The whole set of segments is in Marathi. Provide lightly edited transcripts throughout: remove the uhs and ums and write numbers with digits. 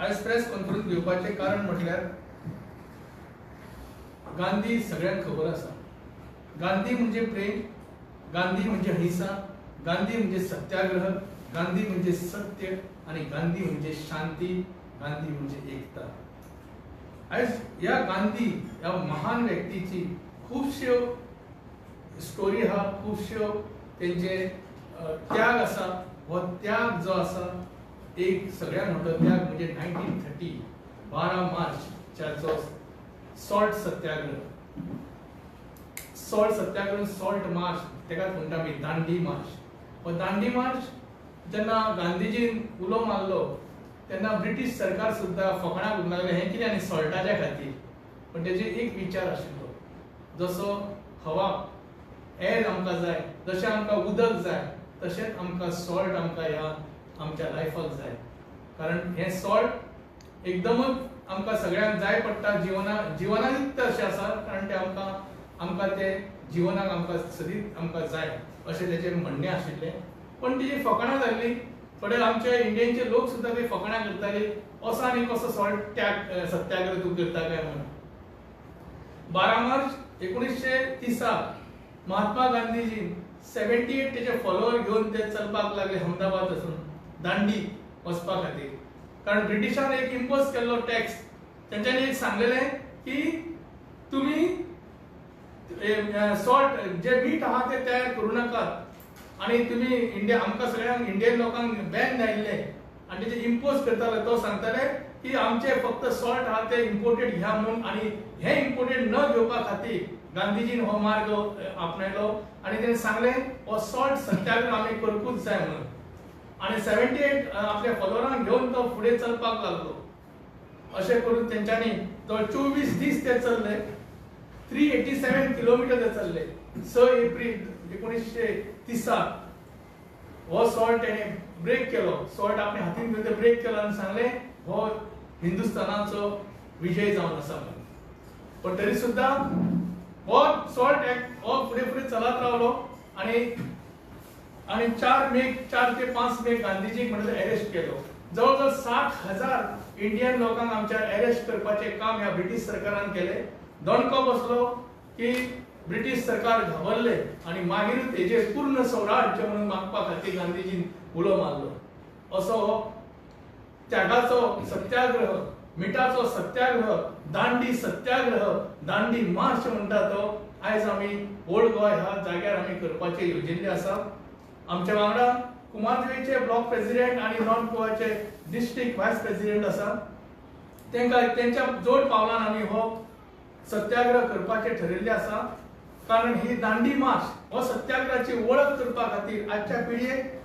आज प्रेस कॉन्फरन्स घेवपाचें कारण म्हटल्यार गांधी सगळ्यांक खबर आसा. गांधी म्हणजे प्रेम, गांधी म्हणजे अहिंसा, गांधी म्हणजे सत्याग्रह, गांधी म्हणजे सत्य आणि गांधी म्हणजे शांती, गांधी म्हणजे एकता. आज या गांधी या महान व्यक्तीची खूबश्यो स्टोरी हा, खूबश्यो तेंचे त्याग आसा. हो त्याग जो आसा एक सगळ्यात मोठो त्याग म्हणजे 1930 12 मार्चच्या जो सॉल्ट सत्याग्रह. सॉल्ट मार्च तेकाच म्हणटा आमी दांडी मार्च. हो दांडी मार्च जेन्ना गांधीजीन उलो मारलो तेन्ना ब्रिटीश सरकार सुद्दां फकाणां करूंक लागलें हें कितें आनी सॉल्टाच्या खातीर. पण तेजे एक विचार आशिल्लो, जसो हवा एर आमकां जाय, जशें आमकां उदक जाय, तशेंच आमकां सॉल्ट आमकां ह्या आमच्या लायफाक जाय. कारण हें सॉल्ट एकदमच आमकां सगळ्यांक जाय पडटा, जिवनायुक्त अशें आसा. कारण तें आमकां तें जिवनाक आमकां सदींच आमकां जाय अशें तेचें म्हणणें आशिल्लें. पण तेजी फकाणां जाल्लीं. थोडे आमचे इंडियेचे लोक सुद्दां ते फकाणां करताले, असो आनी कसो सॉल्ट त्याग सत्याग्रह तूं करता काय म्हणून. 12 मार्च 1930 महात्मा गांधीजीन 78 तेचे फॉलोवर घेवन ते चलपाक लागले अहमदाबाद वचून दांडी वचपा खातीर. कारण ब्रिटिशान एक इम्पोज केल्लो टॅक्स. तेंच्यांनी एक सांगलेलें की तुमी सॉल्ट जे मीठ आहा ते तयार करूं नाकात आणि तुमी इंडिया आमकां सगळ्यांक इंडियन लोकांक बॅन धाडिल्ले आनी तेचे इम्पोज करताले. तो सांगताले की आमचे फक्त सॉल्ट आहा ते इम्पोर्टेड घ्या म्हणून. आणि हे इम्पोर्टेड न घेवपा खातीर गांधीजीन हो मार्ग आपणायलो आनी तेणें सांगलें हो सॉल्ट सत्याग्रह आमी करपूच जाय म्हणून. आणि 78 आपल्या फॉलोवरांक घेवन तो फुडें चलपाक लागलो. अशें करून तेंच्यांनी 24 दीस ते चल्ले. 387 किलोमीटर ते चल्ले. 6 एप्रिल 1930 हो सॉल्ट तेणें ब्रेक केलो. सॉल्ट आपल्या हातीन घेवन ते ब्रेक केलो आनी सांगलें हो हिंदुस्थानाचो विजय जावन आसा म्हणून. पण तरी सुद्दां हो सॉल्ट हो फुडें चलत रावलो आणि 4 ते 5 मे गांधीजीक म्हणटा अरेस्ट केलो. जवळजवळ 60,000 इंडियन लोकांक आमच्या अरेस्ट करपाचें काम ह्या ब्रिटीश सरकारान केलें. दणको बसलो की ब्रिटीश सरकार घाबरले आणि मागीर तेजे पूर्ण स्वराज्य म्हणून मागपा खातीर गांधीजीन उलो मारलो. असो हो त्यागाचो सत्याग्रह, मिठाचो सत्याग्रह, दांडी सत्याग्रह, दांडी मार्च म्हणटा तो आयज आमी ओल्ड गोवा ह्या जाग्यार आमी करपाचे येवजिल्ले आसा. आमच्या वांगडा कुमारजुंवेचे ब्लॉक प्रेसिडेंट आणि नॉर्थ गोवाचे डिस्ट्रिक्ट व्हायस प्रेसिडेंट आसा. तेंच्या जोड पावलान आमी हो सत्याग्रह करपाचे ठरयिल्ले आसा. कारण ही दांडी मार्च हो सत्याग्रहाची वळख करपा खातीर आजच्या पिळयेक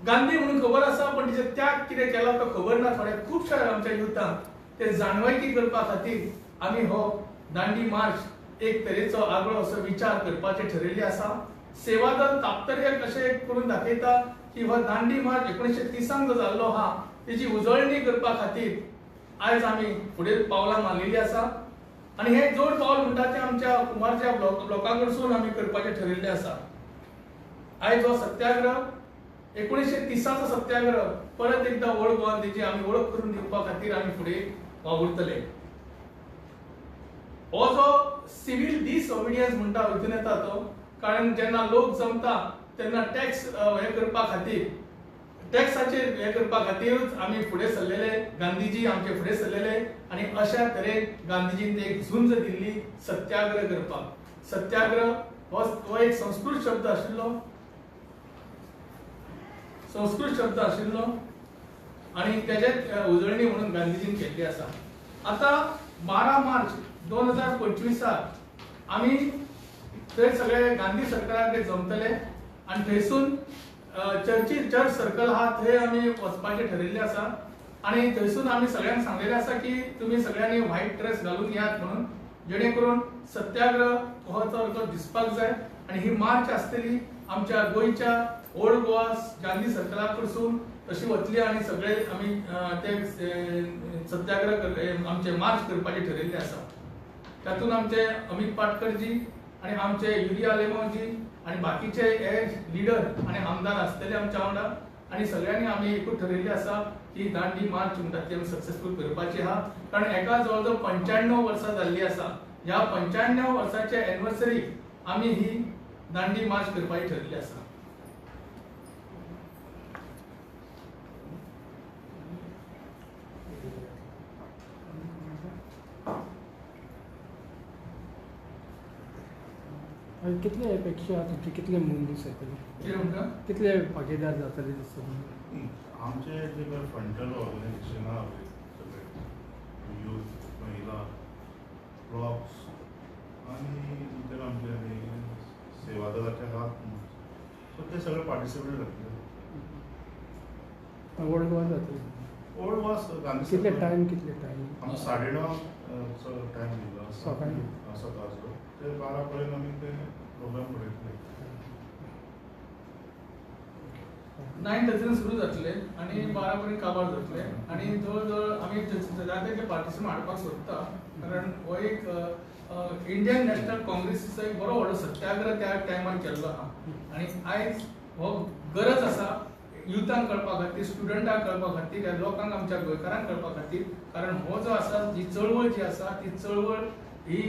गांधी म्हणून खबर आसा, पण तिचे त्याग कितें केला तो खबर ना. थोड्या खुबशा आमच्या युथांक ते जाणवायकी करपा खातीर आमी हो दांडी मार्च एक तरेचो आगळो असो विचार करपाचे ठरयिल्ले आसा. सेवादल तापतर्याक कशें करून दाखयता की हो दांडी मार्च 1930 जो जाल्लो हा तेची उजळणी करपा खातीर आयज आमी फुडें पावलां मारलेलीं आसा. आणि हे जोड पावल म्हणटा ते आमच्या कुमारच्या ब्लॉका कडसून आमी करपाचे ठरयिल्ले आसा. आयज हो सत्याग्रह 1930 सत्याग्रह परत एकदा ओल्ड गोवान तेची आमी वळख करून दिवपा खातीर आमी फुडें वावुरतले. हो जो सिव्हिल डिसओबिडियन्स म्हणटा हितून येता तो. कारण जेन्ना लोक जमता तेन्ना टॅक्स हे करपा खातीर टॅक्साचेर हे करपा खातीरूच आमी फुडें सरलेले. गांधीजी आमचे फुडें सरलेले आनी अशा तरेन गांधीजीन एक झुंज दिल्ली सत्याग्रह करपाक. सत्याग्रह हो एक संस्कृत शब्द आशिल्लो आणि तेजेच उजळणी म्हणून गांधीजीन केल्ली आसा. आता 12 मार्च 2025 आमी थंय सगळे गांधी सरकाराक जमतले आनी थंयसून चर्च सर्कल आहा थंय आमी वचपाचे ठरयिल्ले आसा. आणि थंयसून आमी सगळ्यांक सांगलेले आसा की तुमी सगळ्यांनी व्हाईट ड्रेस घालून यात म्हणून, जेणे करून सत्याग्रह हो तो दिसपाक जाय. आणि ही मार्च आसतली आमच्या गोंयच्या ओल्ड गोवा गांधी सर्कला कडसून तशी वतली आणि सगळे आमी ते सत्याग्रह आमचे मार्च करपाचे ठरयिल्ले आसा. तातूंत आमचे अमित पाटकरजी आणि आमचे युरिया लेमोजी आणि बाकीचे हे लिडर आणि आमदार आसतले आमच्या वांगडा. आणि सगळ्यांनी आमी एकूच ठरयिल्ले आसा की दांडी मार्च म्हणटा ती आमी सक्सेसफूल करपाची आहा. कारण एका जवळ जवळ 95 वर्सां जाल्ली आसा. ह्या 95 वर्साच्या एनिवर्सरीक आमी ही दांडी मार्च करपाची ठरली आसा. कितले अपेक्षा तुमचे कितले मुंदीस येतले कितें म्हणटा कितले भागीदार जातले दिसता आमचे जे पळय फ्रंटल ऑर्गनायझेशनां सगळे यूथ महिला ब्लॉक्स आनी इतर आमचे सेवा दलाचे हात सो ते सगळे पार्टिसिपेट जातले. वोल्ड वॉर जातले ओल्ड वास गांधी कितले टायम आमकां 9:30 टायम दिलो सकाळी सकाळचो ते 12 पर्यंत आमी ते प्रोग्राम उडयतले. 9:30 सुरू जातले आणि 12 पर्यंत काबार जातले आणि जवळ जवळ आमी जायते पार्टिसिपंट हाडपाक सोदता. कारण हो एक इंडियन नॅशनल काँग्रेसीचो एक बरो व्हडलो सत्याग्रह त्या टायमार केल्लो आहा आणि आयज हो गरज आसा युथांक कळपा खातीर, स्टुडंटांक कळपा खातीर, ह्या लोकांक आमच्या गोंयकारांक कळपा खातीर. कारण हो जो आसा जी चळवळ जी आसा ती चळवळ ही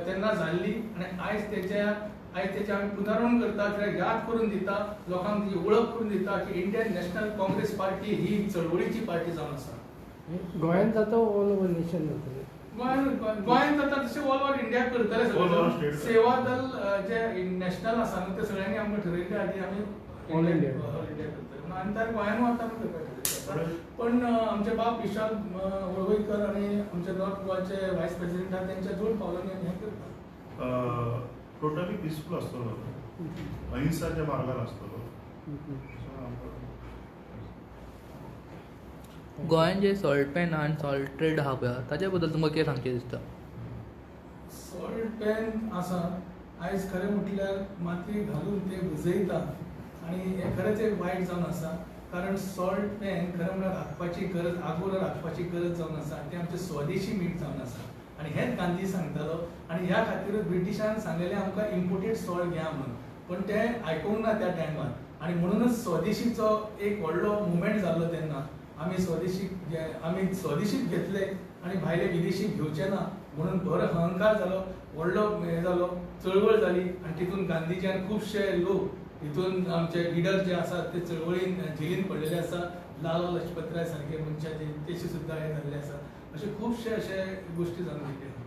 तेन्ना जाल्ली आणि आयज तेचे आमी पुनर्वण करता किंवा याद करून दिता, लोकांक ती वळख करून दिता की इंडियन नॅशनल काँग्रेस पार्टी ही चळवळीची पार्टी जावन आसा. गोंयांत जाता ऑल ओव्हर नेशन जातले गोंयांत जाता तशें ऑल ओव्हर इंडिया करतले All over सगळे. state. सेवा दल जे नॅशनल आसा न्हू ते सगळ्यांनी आमकां ठरयिल्ले आदी आमी All India. करतले आनी तर गोंयांत वता पण आमचे बाब विशाल वळवयकर आणि आमचे नॉर्थ गोवाचे व्हायस प्रेसिडेंट आहा त्यांच्या जोड पावलांनी आमी हें करता. टोटली पिसफूल आसतलो, अहिंसाच्या मार्गान आसतलो. सो आमकां गोंयान जे सॉल्ट पॅन आनी सॉल्ट ट्रेड आहा पळय ताच्या बद्दल तुमकां कितें सांगचें दिसता? सॉल्ट पॅन आसा आयज खरें म्हटल्यार माती घालून ते भुजयता आणि हे खरेंच एक वायट जावन आसा. कारण सॉल्ट पॅन खरें म्हळ्यार राखपाची गरज, आगोर राखपाची गरज जावन आसा. ते आमचे स्वदेशी मीठ जावन आसा आणि हेच गांधी सांगतालो आणि ह्या खातीरच ब्रिटिशान सांगलेलें आमकां इम्पोर्टेड सॉल्ट घ्या म्हणून. पण ते आयकूंक ना त्या टायमार आणि म्हणूनच स्वदेशीचो एक व्हडलो मुवमेंट जाल्लो तेन्ना. आमी स्वदेशीच घेतले आणि भायले विदेशी घेवचे ना म्हणून बरो अहंकार जालो, व्हडलो हें जालो, चळवळ जाली आणि तितून गांधीजीन खुबशे लोक तितून आमचे लिडर जे आसा ते चळवळीन जेलीन पडलेले आसा. लाला लजपतराय सारके मनशाचे तेचे सुद्दां हे जाल्ले आसा. अशे खुबशे अशे गोश्टी जावन गेले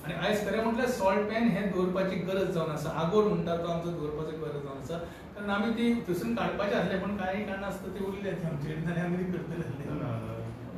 आणि आयज खरें म्हटल्यार सॉल्ट पॅन हे दवरपाची गरज जावन आसा. आगोर म्हणटा तो आमचो दवरपाची गरज जावन आसा. कारण आमी ती थंयसून काडपाचे आसले पण कांय कारणां आसता ती उरले आमचे आनी आमी ती करतले आसले.